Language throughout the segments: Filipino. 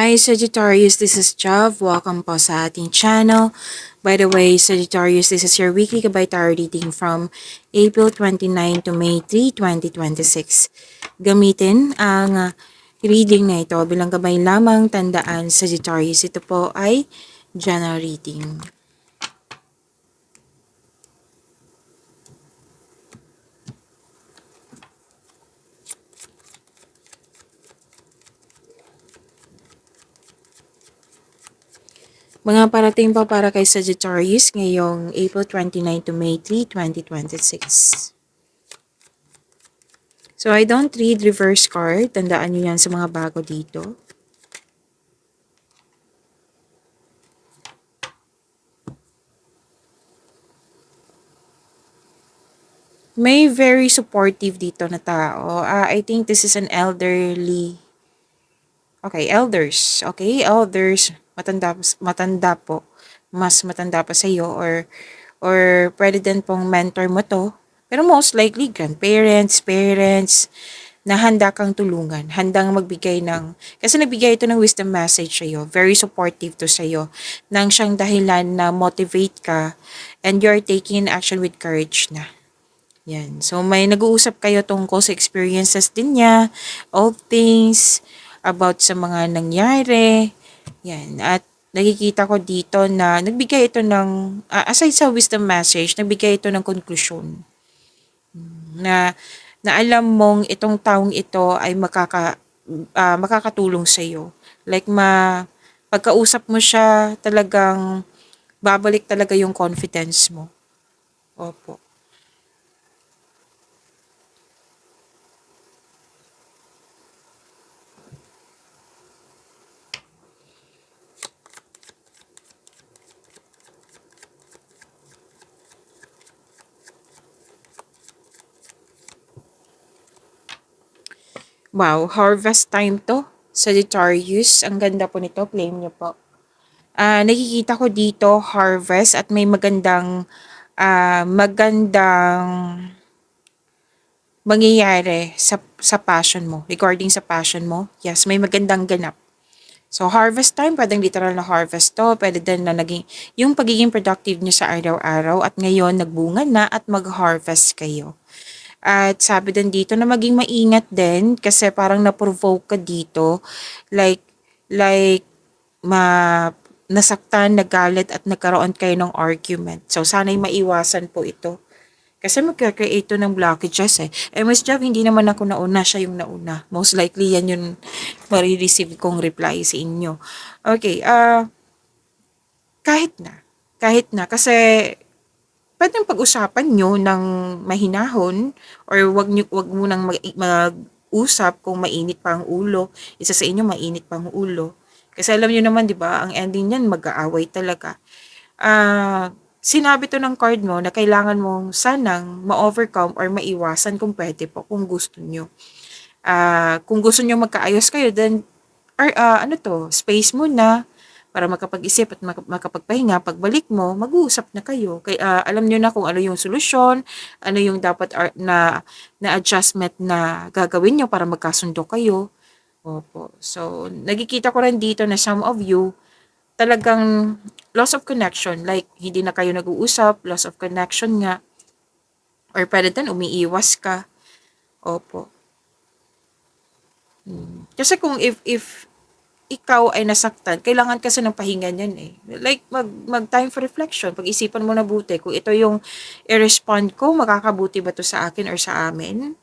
Hi Sagittarius, this is Jav. Welcome po sa ating channel. By the way, Sagittarius, this is your weekly gabay tarot reading from April 29 to May 3, 2026. Gamitin ang reading na ito bilang gabay lamang. Tandaan, Sagittarius, ito po ay general reading. Mga parating pa para kay Sagittarius ngayong April 29 to May 3, 2026. So, I don't read reverse card. Tandaan nyo yan sa mga bago dito. May very supportive dito na tao. I think this is an elderly. Okay, elders. Okay, elders. Matanda po. Mas matanda pa sa iyo or pwede din pong mentor mo to. Pero most likely grandparents, parents na handa kang tulungan, handang magbigay ng, kasi nagbigay ito ng wisdom message sa iyo, very supportive to sa iyo, nang siyang dahilan na motivate ka and you're taking action with courage na. Yan. So, may nag-uusap kayo tungkol sa experiences din niya, all things, about sa mga nangyari. Yan. At nakikita ko dito na nagbigay ito ng, aside sa wisdom message, nagbigay ito ng conclusion. Na, na alam mong itong taong ito ay makakatulong sa iyo. Like, pagkausap mo siya, talagang babalik talaga yung confidence mo. Opo. Wow, harvest time to. Sagittarius, ang ganda po nito, claim niyo po. Nakikita ko dito harvest at may magandang mangyayari sa passion mo, regarding sa passion mo. Yes, may magandang ganap. So, harvest time, pwedeng literal na harvest to, pwede din na yung pagiging productive nyo sa araw-araw at ngayon nagbunga na at mag-harvest kayo. At sabi din dito na maging maingat din kasi parang na-provoke ka dito. Like, nasaktan, nagalit at nagkaroon kayo ng argument. So, sana'y maiwasan po ito. Kasi magka-create to ng blockages eh. Miss Jav, hindi naman ako nauna, siya yung nauna. Most likely yan yung marireceive kong reply sa inyo. Okay, kahit na. Kahit na. Kasi pwedeng pag-usapan nyo ng mahinahon or wag mo nang mag-usap kung mainit pa ang ulo. Isa sa inyo mainit pa ang ulo. Kasi alam niyo naman 'di ba, ang ending niyan mag-aaway talaga. Sinabi to ng card mo na kailangan mong sanang ma-overcome or maiwasan kung pwede po, kung gusto niyo. Kung gusto niyo magkaayos kayo, then or space muna para makapag-isip at makapagpahinga. Pagbalik mo, mag-uusap na kayo. Alam niyo na kung ano yung solusyon, ano yung dapat na adjustment na gagawin niyo para magkasundo kayo. Opo. So, nagkikita ko rin dito na some of you, talagang loss of connection. Like, hindi na kayo nag-uusap, loss of connection nga. Or pwede din, umiiwas ka. Opo. Kasi kung if ikaw ay nasaktan, kailangan kasi ng pahinga niyan eh. Like, mag time for reflection. Pag-isipan mo na buti, kung ito yung i-respond ko, makakabuti ba to sa akin or sa amin?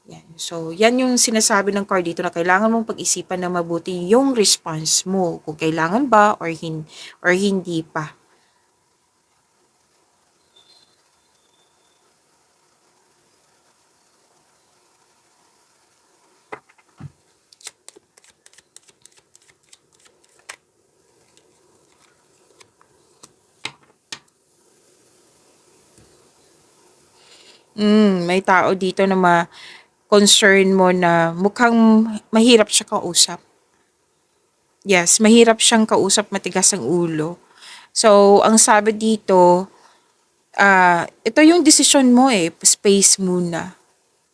Yan. So, yan yung sinasabi ng card dito na kailangan mong pag-isipan na mabuti yung response mo. Kung kailangan ba or hindi pa. May tao dito na concern mo na mukhang mahirap siya kausap. Yes, mahirap siyang kausap, matigas ang ulo. So, ang sabi dito, ito yung desisyon mo eh, space muna.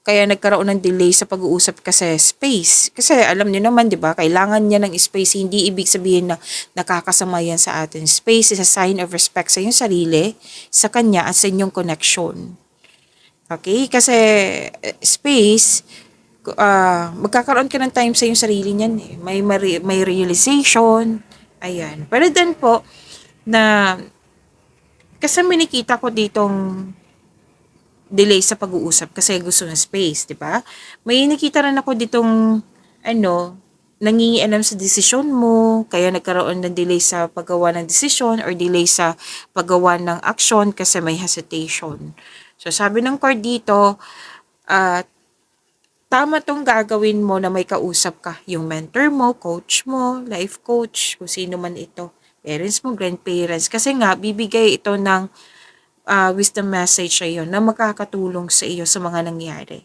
Kaya nagkaroon ng delay sa pag-uusap kasi space. Kasi alam niyo naman, 'di ba, kailangan niya ng space. Hindi ibig sabihin na nakakasama yan sa atin. Space is a sign of respect sa iyong sarili, sa kanya at sa inyong connection. Okay? Kasi space, magkakaroon ka ng time sa iyong sarili niyan eh. May realization. Ayan. Pero then po, na kasi may nakita ko ditong delay sa pag-uusap kasi gusto ng space, 'di ba? May nakita rin ako ditong ano, nangingialam sa desisyon mo, kaya nagkaroon ng delay sa paggawa ng desisyon or delay sa paggawa ng action kasi may hesitation. So sabi ng card dito, uh, tama tong gagawin mo na may kausap ka, yung mentor mo, coach mo, life coach, kung sino man ito, parents mo, grandparents, kasi nga bibigay ito ng wisdom message sa iyo na makakatulong sa iyo sa mga nangyari.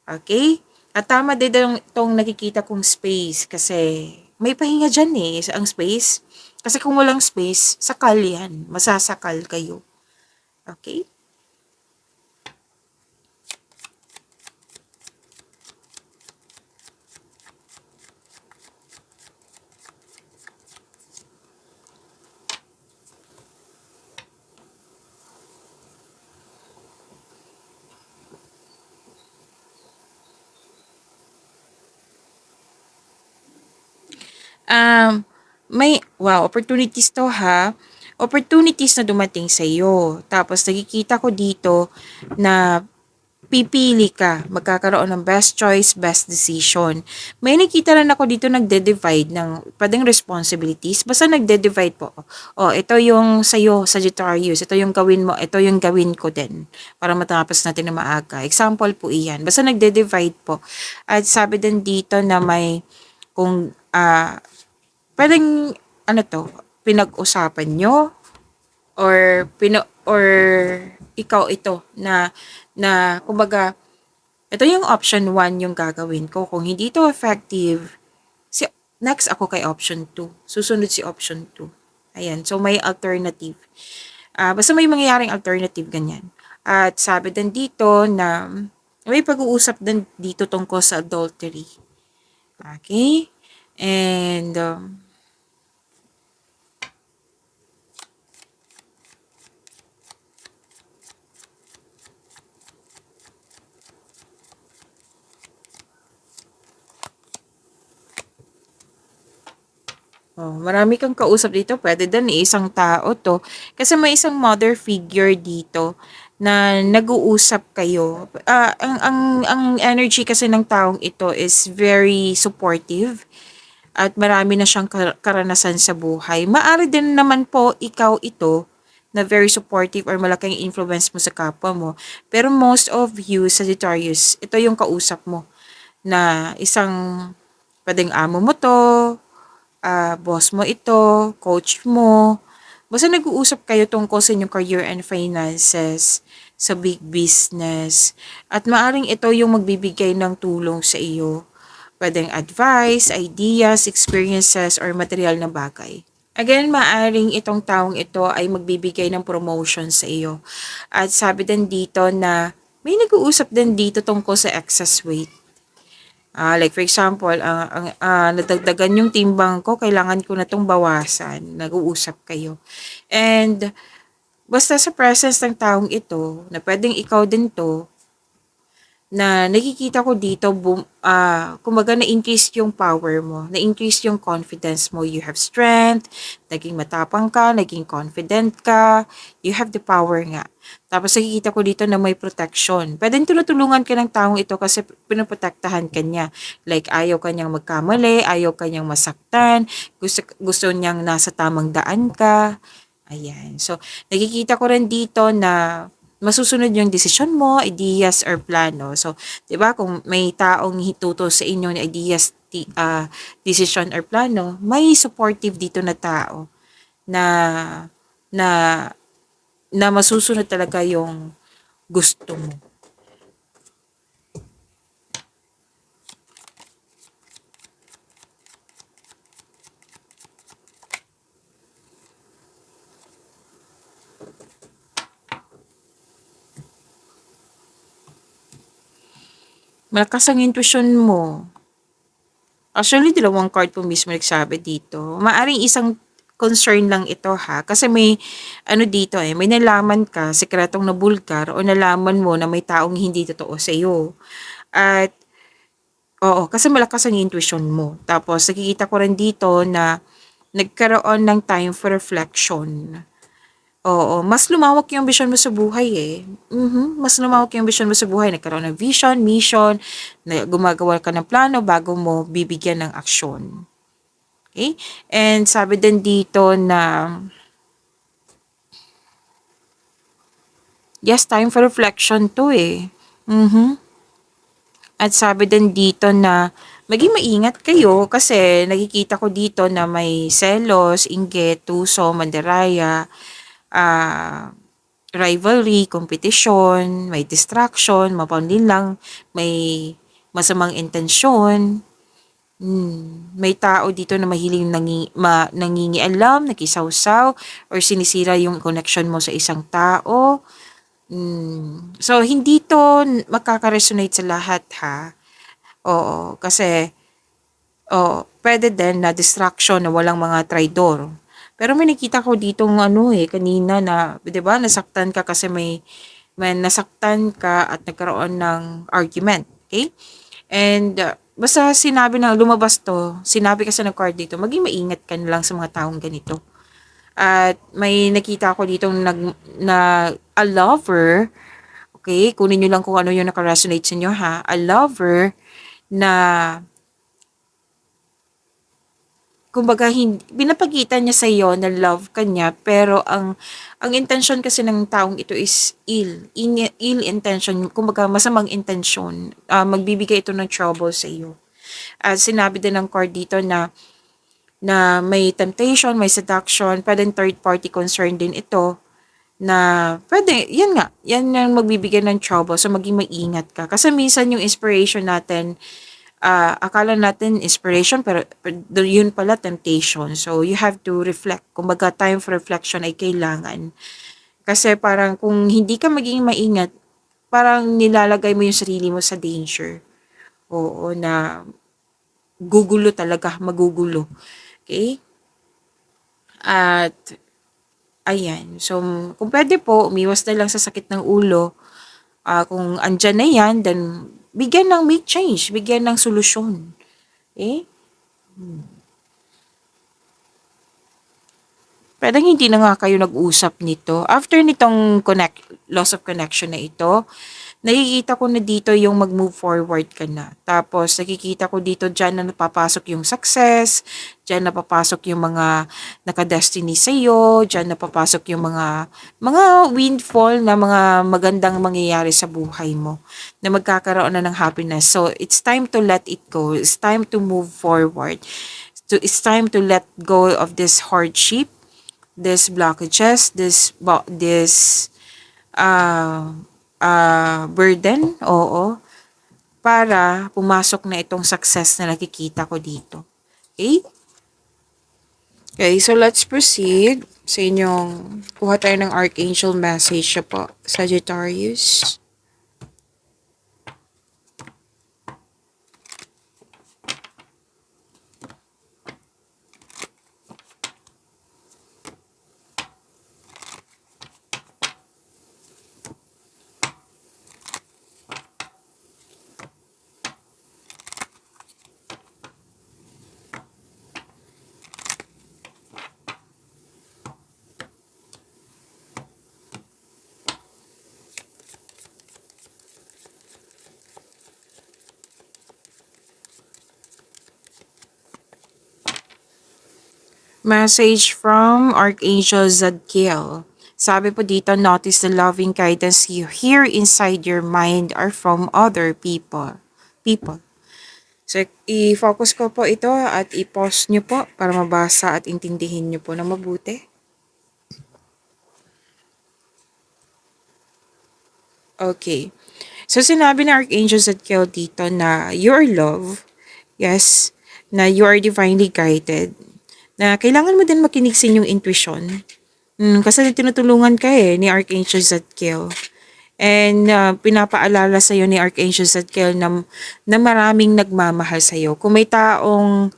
Okay? At tama din itong nakikita kong space kasi may pahinga dyan eh, ang space. Kasi kung walang space, sakal yan. Masasakal kayo. Okay? Um, wow, opportunities to ha. Opportunities na dumating sa iyo. Tapos nakikita ko dito na pipili ka, magkakaroon ng best choice, best decision. May nakita rin ako dito nagde-divide ng pwedeng responsibilities. Basta nagde-divide po. O, ito yung sa'yo, Sagittarius. Ito yung gawin mo. Ito yung gawin ko din. Para matapos natin na maaga. Example po iyan. Basta nagde-divide po. At sabi din dito na may kung pwedeng ano to, pinag-usapan nyo or ikaw ito na kumbaga ito yung option 1 yung gagawin ko. Kung hindi ito effective, si next ako kay option 2. Susunod si option 2. Ayan, so may alternative. Basta may mangyayaring alternative ganyan. At sabi din dito na may pag-uusap din dito tungkol sa adultery. Okay? And marami kang kausap dito, puwede din isang tao 'to. Kasi may isang mother figure dito na nag-uusap kayo. Ang energy kasi ng taong ito is very supportive at marami na siyang karanasan sa buhay. Maaari din naman po ikaw ito na very supportive or malaking influence mo sa kapwa mo. Pero most of you, Sagittarius, ito yung kausap mo na isang puwedeng amo mo 'to, boss mo ito, coach mo. Basta nag-uusap kayo tungkol sa inyong career and finances, sa big business. At maaring ito yung magbibigay ng tulong sa iyo. Pwedeng advice, ideas, experiences, or material na bagay. Again, maaring itong taong ito ay magbibigay ng promotion sa iyo. At sabi din dito na may nag-uusap din dito tungkol sa excess weight. Like for example, nadagdagan yung timbang ko, kailangan ko na 'tong bawasan, nag-uusap kayo. And basta sa presence ng taong ito, na puwedeng ikaw din 'to, na nakikita ko dito kumbaga na-increase yung power mo, na-increase yung confidence mo. You have strength, naging matapang ka, naging confident ka, you have the power nga. Tapos nakikita ko dito na may protection. Pwedeng tinutulungan ka ng taong ito kasi pinoprotektahan ka niya. Like ayaw ka niyang magkamali, ayaw ka niyang masaktan, gusto niyang nasa tamang daan ka. Ayan. So, nakikita ko rin dito na masusunod yung desisyon mo, ideas or plano. So, 'di ba kung may taong hituto sa inyo ng ideas, decision or plano, may supportive dito na tao na na na masusunod talaga yung gusto mo. Malakas ang intuition mo. Actually, dalawang card po mismo nagsabi dito. Maaring isang concern lang ito ha. Kasi may, ano dito may nalaman ka, sikretong nabulgar, o nalaman mo na may taong hindi totoo sa iyo. At, oo, kasi malakas ang intuition mo. Tapos, nakikita ko rin dito na nagkaroon ng time for reflection. Oo, mas lumawak yung vision mo sa buhay mas lumawak yung vision mo sa buhay. Nagkaroon ng vision, mission, na gumagawa ka ng plano bago mo bibigyan ng aksyon. Okay? And sabi din dito na, yes, time for reflection to At sabi din dito na, maging maingat kayo kasi nakikita ko dito na may selos, inggit, tuso, mandaraya, ah, rivalry, competition, may distraction, mapanlinlang, may masamang intensyon. May tao dito na mahiling nangingialam, nakisawsaw, or sinisira yung connection mo sa isang tao. So, hindi to makaka-resonate sa lahat ha. Oo, kasi puwede din na distraction na walang mga traidor. Pero may nakita ko ditong kanina na 'di ba nasaktan ka kasi may nasaktan ka at nagkaroon ng argument, okay? And, basta sinabi na lumabas 'to, sinabi kasi ng card dito, maging maingat ka na lang sa mga taong ganito. At may nakita ko ditong na a lover, okay, kunin niyo lang kung ano yung naka-resonate sa inyo ha, a lover na kumbaga pinapakita niya sa iyo na love ka niya, pero ang intention kasi ng taong ito is ill intention, kumbaga masamang intention. Magbibigay ito ng trouble sa iyo. At sinabi din ng card dito na may temptation, may seduction, pwedeng third party concern din ito, na pwede, yan yung magbibigay ng trouble. So, maging maingat ka. Kasi minsan yung inspiration natin, akala natin inspiration, pero yun pala temptation. So, you have to reflect. Kumbaga, time for reflection ay kailangan. Kasi parang kung hindi ka maging maingat, parang nilalagay mo yung sarili mo sa danger. Oo, na gugulo talaga, magugulo. Okay? At, ayan. So, kung pwede po, umiwas na lang sa sakit ng ulo. Kung andyan na yan, then bigyan ng make change, bigyan ng solusyon. Okay? Puwedeng hindi na nga kayo nag-usap nito. After nitong loss of connection na ito, nakikita ko na dito yung mag-move forward ka na. Tapos nakikita ko dito diyan na napapasok yung success, diyan napapasok yung mga naka-destiny sa'yo, diyan napapasok yung mga windfall na mga magandang mangyayari sa buhay mo na magkakaroon na ng happiness. So, it's time to let it go. It's time to move forward. So, it's time to let go of this hardship, this blockages, this burden, oo, para pumasok na itong success na nakikita ko dito. Okay? Okay, so let's proceed sa inyong kuha tayo ng Archangel message po, Sagittarius. Message from Archangel Zadkiel. Sabi po dito, notice the loving guidance you hear inside your mind are from other people. So, i-focus ko po ito at i-pause nyo po para mabasa at intindihin nyo po na mabuti. Okay. So, sinabi ni Archangel Zadkiel dito na your love, yes, na you are divinely guided, na kailangan mo din makinig sa inyong intuition. Kasi tinutulungan ka ni Archangel Zadkiel. And pinapaalala sa'yo ni Archangel Zadkiel na maraming nagmamahal sa'yo. Kung may taong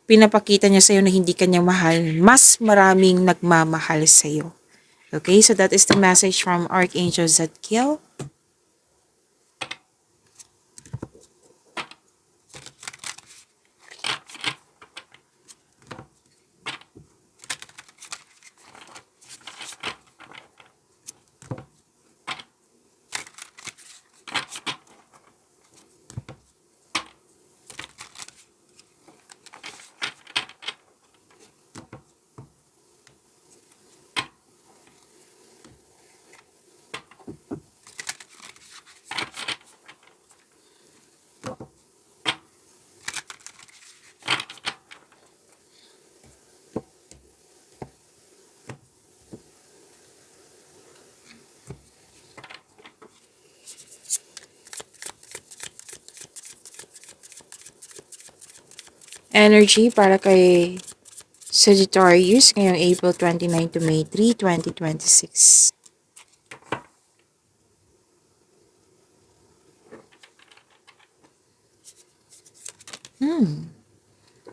pinapakita niya sa'yo na hindi kanya mahal, mas maraming nagmamahal sa'yo. Okay, so that is the message from Archangel Zadkiel. Energy para kay Sagittarius ngayong April 29 to May 3, 2026.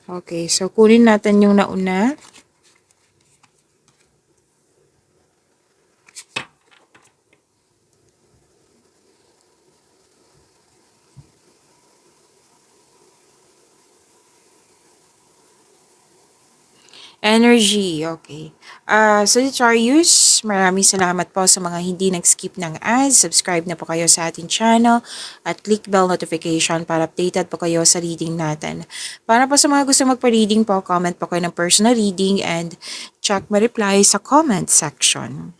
Okay, so kunin natin yung nauna. Energy, okay. Sagittarius, maraming salamat po sa mga hindi nag-skip ng ads. Subscribe na po kayo sa ating channel at click bell notification para updated po kayo sa reading natin. Para po sa mga gusto magpa-reading po, comment po kayo ng personal reading and check my reply sa comment section.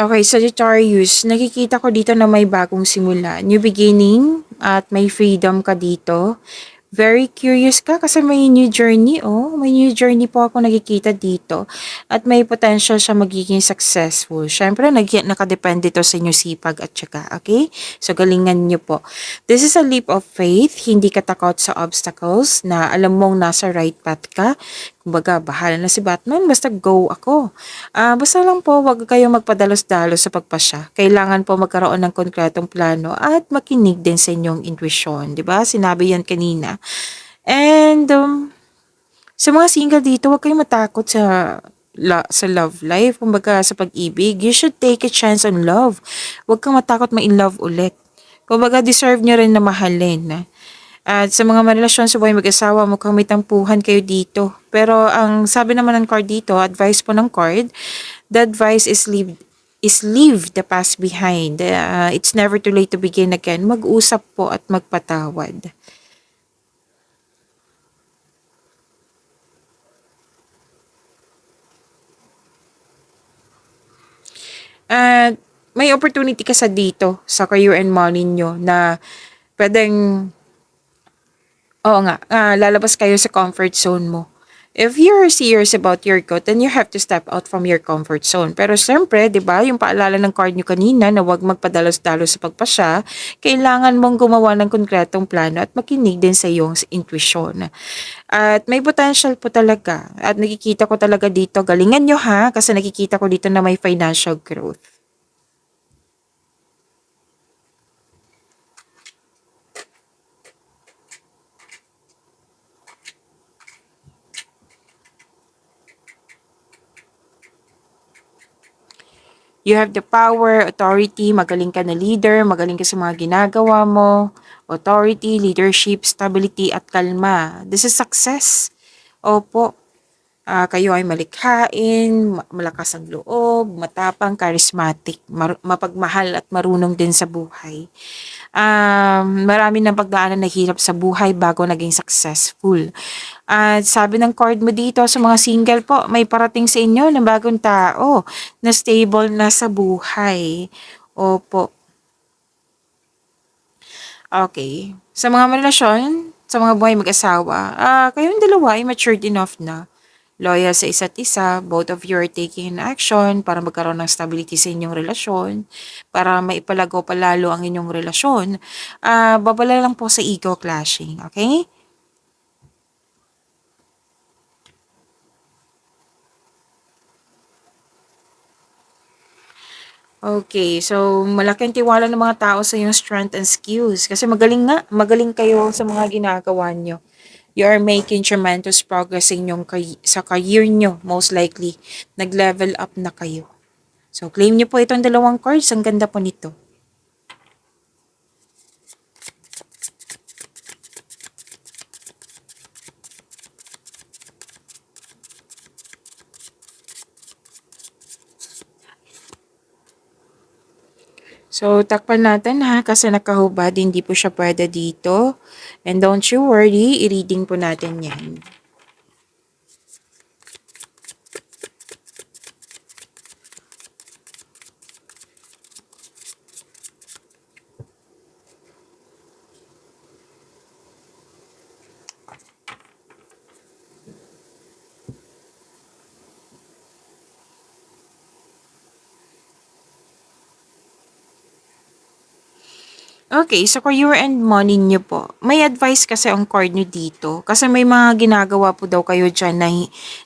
Okay, Sagittarius, nakikita ko dito na may bagong simula, new beginning, at may freedom ka dito. Very curious ka kasi may new journey, oh. May new journey po ako nakikita dito. At may potential siya magiging successful. Siyempre, nakadepende to sa inyo sipag at syaga, okay? So, galingan niyo po. This is a leap of faith. Hindi ka takot sa obstacles na alam mong nasa right path ka. Kumbaga, bahala na si Batman, basta go ako. Basta lang po, wag kayong magpadalos-dalos sa pagpasya. Kailangan po magkaroon ng konkretong plano at makinig din sa inyong intuition. 'Di ba? Sinabi yan kanina. And, sa mga single dito, wag kayong matakot sa love life. Kumbaga, sa pag-ibig, you should take a chance on love. Wag kang matakot ma-in love ulit. Kumbaga, deserve nyo rin na mahalin. At sa mga marelasyon sa buhay mag-asawa, mukhang may tampuhan kayo dito. Pero ang sabi naman ng card dito, advice po ng card, the advice is leave the past behind. It's never too late to begin again. Mag-usap po at magpatawad. At may opportunity ka sa dito, sa career and money nyo na pwedeng, oo nga, lalabas kayo sa comfort zone mo. If you're serious about your growth, then you have to step out from your comfort zone. Pero siyempre, di ba, yung paalala ng card nyo kanina na huwag magpadalos-dalos sa pagpasya, kailangan mong gumawa ng konkretong plano at makinig din sa iyong intuition. At may potential po talaga. At nakikita ko talaga dito, galingan nyo ha, kasi nakikita ko dito na may financial growth. You have the power, authority, magaling ka na leader, magaling ka sa mga ginagawa mo, authority, leadership, stability, at kalma. This is success. Opo, kayo ay malikhain, malakas ang loob, matapang, charismatic, mapagmahal at marunong din sa buhay. Marami ng pagdaanan na hirap sa buhay bago naging successful. At sabi ng card mo dito sa mga single po, may parating sa inyo ng bagong tao na stable na sa buhay. Opo. Okay. Sa mga relasyon, sa mga buhay mag-asawa, kayong dalawa ay matured enough na. loyal sa isa't isa, both of you are taking an action para magkaroon ng stability sa inyong relasyon, para maipalago pa lalo ang inyong relasyon. Babala lang po sa ego clashing, okay? Okay, so malaki ang tiwala ng mga tao sa iyong strength and skills kasi magaling nga, magaling kayo sa mga ginagawa nyo. You are making tremendous progress sa inyong sa career nyo, most likely. Nag-level up na kayo. So, claim nyo po itong dalawang cards. Ang ganda po nito. So, takpan natin ha, kasi nakahubad, hindi po siya pwede dito. And don't you worry, i-reading po natin yan. Okay, so career and money niyo po. May advice kasi ang card niyo dito. Kasi may mga ginagawa po daw kayo dyan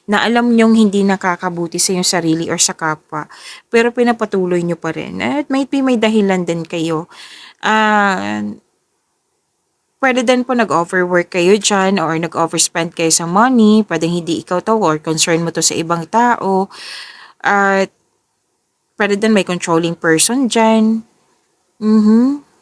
na alam nyong hindi nakakabuti sa iyong sarili or sa kapwa. Pero pinapatuloy niyo pa rin. At may dahilan din kayo. Ah, pwede din po nag-overwork kayo dyan or nag-overspend kayo sa money. Pwedeng hindi ikaw to or concern mo to sa ibang tao. At pwede din may controlling person dyan. Mhm.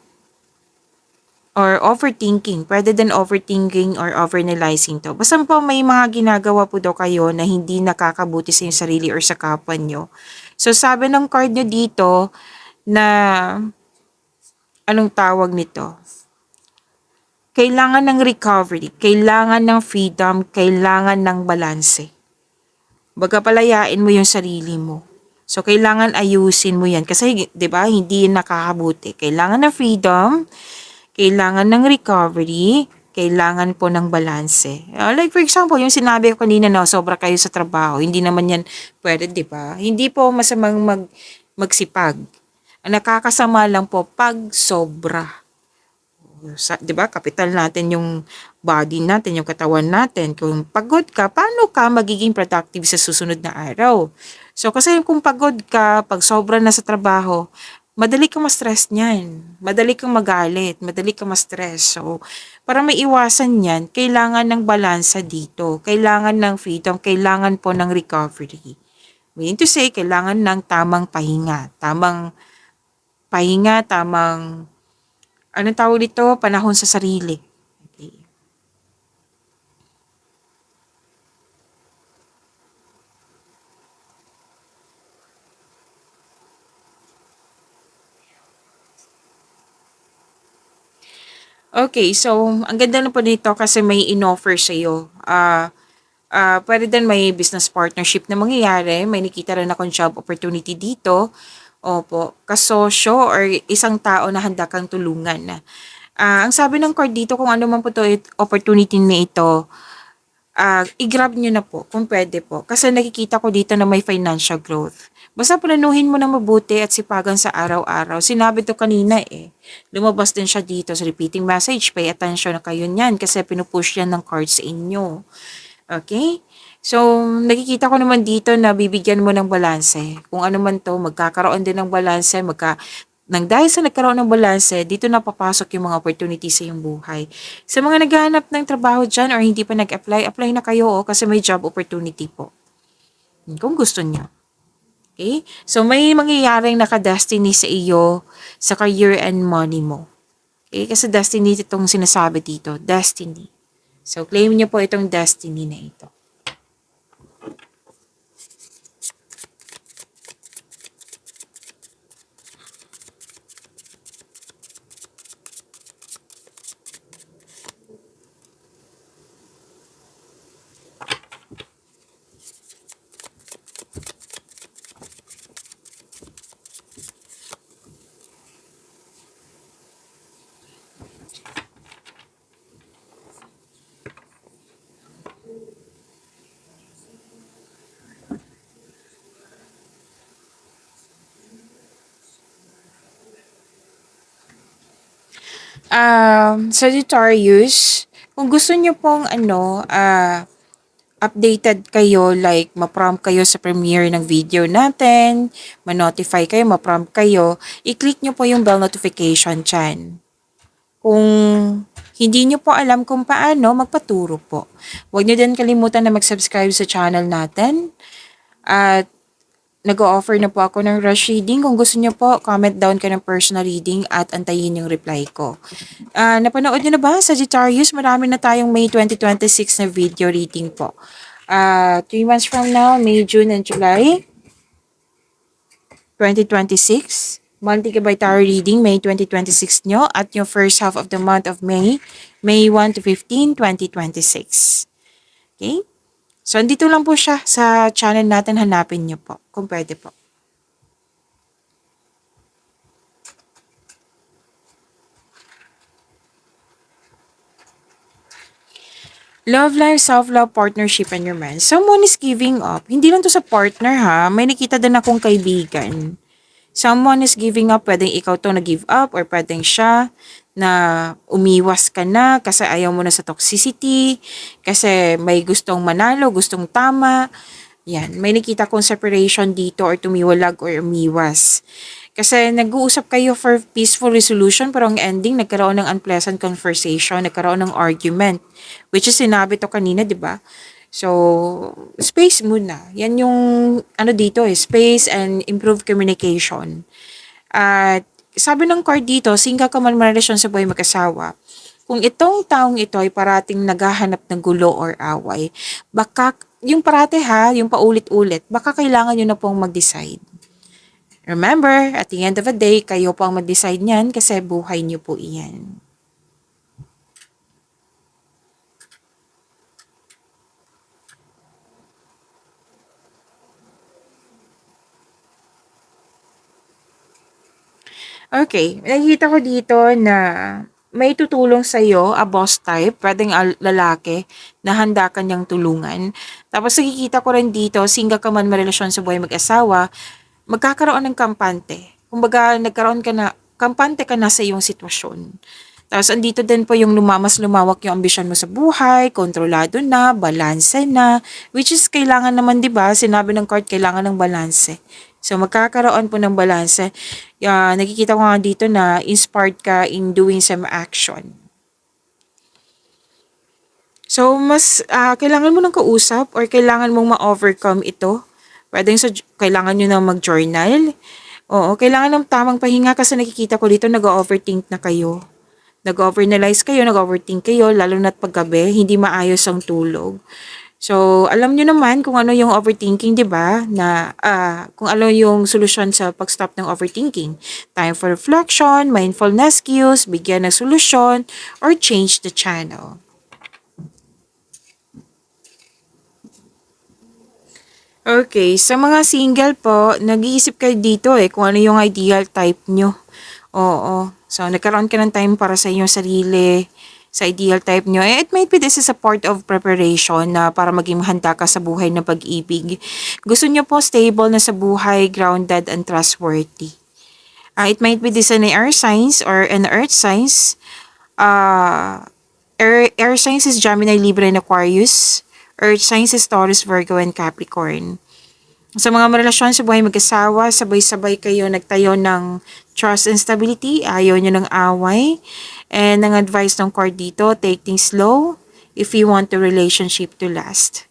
Or overthinking. Pwede din overthinking or overanalyzing to. Basta po may mga ginagawa po daw kayo na hindi nakakabuti sa inyong sarili or sa kapwa nyo. So sabi ng card nyo dito na anong tawag nito? Kailangan ng recovery, kailangan ng freedom, kailangan ng balanse. Baga palayain mo yung sarili mo. So, kailangan ayusin mo yan. Kasi, di ba, hindi yun nakakabuti. Kailangan ng freedom, kailangan ng recovery, kailangan po ng balanse. Like for example, yung sinabi ko kanina na sobra kayo sa trabaho, hindi naman yan pwede, di ba? Hindi po masamang magsipag. Ang nakakasama lang po pag sobra. 'Di ba? Kapital natin yung body natin, yung katawan natin. Kung pagod ka, paano ka magiging productive sa susunod na araw? So kasi kung pagod ka, pag sobra na sa trabaho, madali kang ma-stress niyan. Madali kang magalit, madali kang ma-stress. So, para maiwasan yan, kailangan ng balansa dito. Kailangan ng freedom, kailangan po ng recovery. Meaning to say, kailangan ng tamang pahinga. Tamang pahinga, tamang anong tawag dito? Panahon sa sarili. Okay. Okay, so ang ganda na po dito kasi may in-offer sa'yo. Pwede din may business partnership na mangyayari. May nakita rin akong job opportunity dito. Opo, kasosyo or isang tao na handa kang tulungan. Ang sabi ng card dito, kung ano man po to opportunity na ito, i-grab nyo na po kung pwede po. Kasi nakikita ko dito na may financial growth. Basta planuhin mo na mabuti at sipagan sa araw-araw. Sinabi to kanina eh. Lumabas din siya dito sa repeating message. Pay attention na kayo niyan kasi pinupush yan ng cards sa inyo. Okay? So, nakikita ko naman dito na bibigyan mo ng balanse. Kung ano man to, magkakaroon din ng balanse, nang dahil sa nagkaroon ng balanse, dito na papasok yung mga opportunities sa iyong buhay. Sa mga naghahanap ng trabaho dyan or hindi pa nag-apply, apply na kayo kasi may job opportunity po. Kung gusto niyo. Okay? So, may mangyayaring naka-destiny sa iyo sa career and money mo. Okay? Kasi destiny itong sinasabi dito. Destiny. So, claim niyo po itong destiny na ito. Sagittarius, kung gusto niyo pong updated kayo, like ma-prompt kayo sa premiere ng video natin, ma-notify kayo, ma-prompt kayo, i-click nyo po yung bell notification dyan. Kung hindi nyo po alam kung paano, magpaturo po. Huwag nyo din kalimutan na mag-subscribe sa channel natin. At nag-o-offer na po ako ng rush reading. Kung gusto nyo po, comment down ka ng personal reading at antayin yung reply ko. Napanood nyo na ba, Sagittarius? Marami na tayong May 2026 na video reading po. 3 months from now, May, June, and July 2026. Monthly by Tarot reading, May 2026 nyo. At yung first half of the month of May, May 1 to 15, 2026. Okay? So, andito lang po siya sa channel natin. Hanapin nyo po, kung pwede po. Love life, self-love, partnership, and romance. Someone is giving up. Hindi lang to sa partner ha. May nakita din akong kaibigan. Someone is giving up. Pwedeng ikaw to na-give up or pwedeng siya na umiwas ka na kasi ayaw mo na sa toxicity, kasi may gustong manalo, gustong tama. Yan, may nakita kong separation dito or tumiwalag or umiwas. Kasi nag-uusap kayo for peaceful resolution pero ang ending nagkaroon ng unpleasant conversation, nagkaroon ng argument. Which is sinabi to kanina, di ba? So, space muna. Yan yung dito space and improve communication. At sabi ng card dito, single ka man relasyon sa buhay mag-asawa. Kung itong taong ito ay parating naghahanap ng gulo or away, baka, yung parate ha, yung paulit-ulit, baka kailangan nyo na pong mag-decide. Remember, at the end of the day, kayo po ang mag-decide niyan kasi buhay nyo po iyan. Okay, nakikita ko dito na may tutulong sa'yo, a boss type, pwedeng lalaki, na handa ka niyang tulungan. Tapos nakikita ko rin dito, single ka man marelasyon sa buhay mag-asawa, magkakaroon ng kampante. Kumbaga, kampante ka na sa iyong sitwasyon. Tapos andito din po yung lumawak yung ambisyon mo sa buhay, kontrolado na, balanse na, which is kailangan naman 'di ba? Sinabi ng card kailangan ng balanse. So magkakaroon po ng balanse. Nakikita ko nga dito na inspired ka in doing some action. So mas kailangan mo ng kausap or kailangan mong ma-overcome ito. Pwedeng kailangan nyo na mag-journal. Oo, kailangan ng tamang pahinga kasi nakikita ko dito nag-overthink na kayo. Nag-overanalyze kayo, nag-overthink kayo, lalo na't paggabi, hindi maayos ang tulog. So, alam nyo naman kung ano yung overthinking, di ba? Na kung ano yung solusyon sa pag-stop ng overthinking. Time for reflection, mindfulness skills, bigyan ng solusyon, or change the channel. Okay, sa mga single po, nag-iisip kayo dito kung ano yung ideal type nyo. Oo. So, nagkaroon ka ng time para sa inyong sarili, sa ideal type nyo. It might be this is a part of preparation na para maging handa ka sa buhay na pag-ibig. Gusto nyo po stable na sa buhay, grounded and trustworthy. It might be this an air signs or an earth signs. Air signs is Gemini, Libra, and Aquarius. Earth signs is Taurus, Virgo, and Capricorn. Sa mga relasyon sa buhay mag-asawa, sabay-sabay kayo nagtayo ng trust and stability, ayaw nyo ng away. And ang advice ng card dito, take things slow if you want the relationship to last.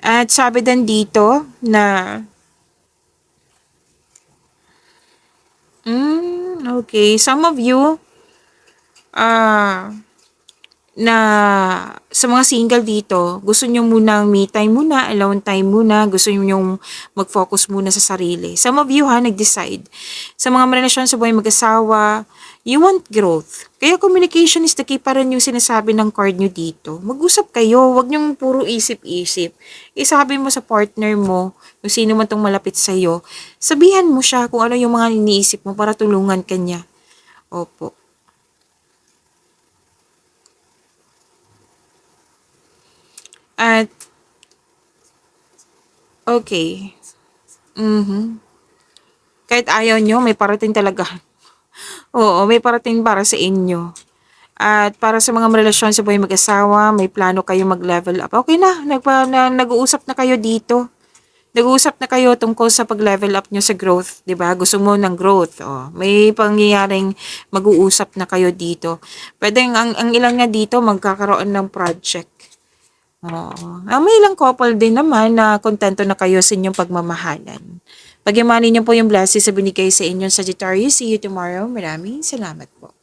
At sabi din dito na, okay, some of you, na sa mga single dito, gusto nyo munang me time muna, alone time muna, gusto nyo mag-focus muna sa sarili. Some of you nag-decide. Sa mga relasyon sa buhay mag-asawa, you want growth. Kaya communication is the key pa rin yung sinasabi ng card nyo dito. Mag-usap kayo, wag nyong puro isip-isip. Isabi mo sa partner mo, kung sino man tong malapit sa'yo, sabihan mo siya kung ano yung mga iniisip mo para tulungan kanya. Opo. At, okay. Kahit ayaw nyo, may parating talaga. Oo, may parating para sa inyo. At para sa mga relasyon sa buhay mag-asawa, may plano kayo mag-level up. Okay na, nag-uusap na kayo dito. Nag-uusap na kayo tungkol sa pag-level up nyo sa growth, 'di ba? Gusto mo ng growth. Oh, may pangyayaring mag-uusap na kayo dito. Pwedeng ang ilang nga dito magkakaroon ng project. Oo. May ilang couple din naman na kontento na kayo sa inyong pagmamahalan. Pagyamanin niyo po yung blessings sa binigay sa inyong Sagittarius. See you tomorrow. Maraming salamat po.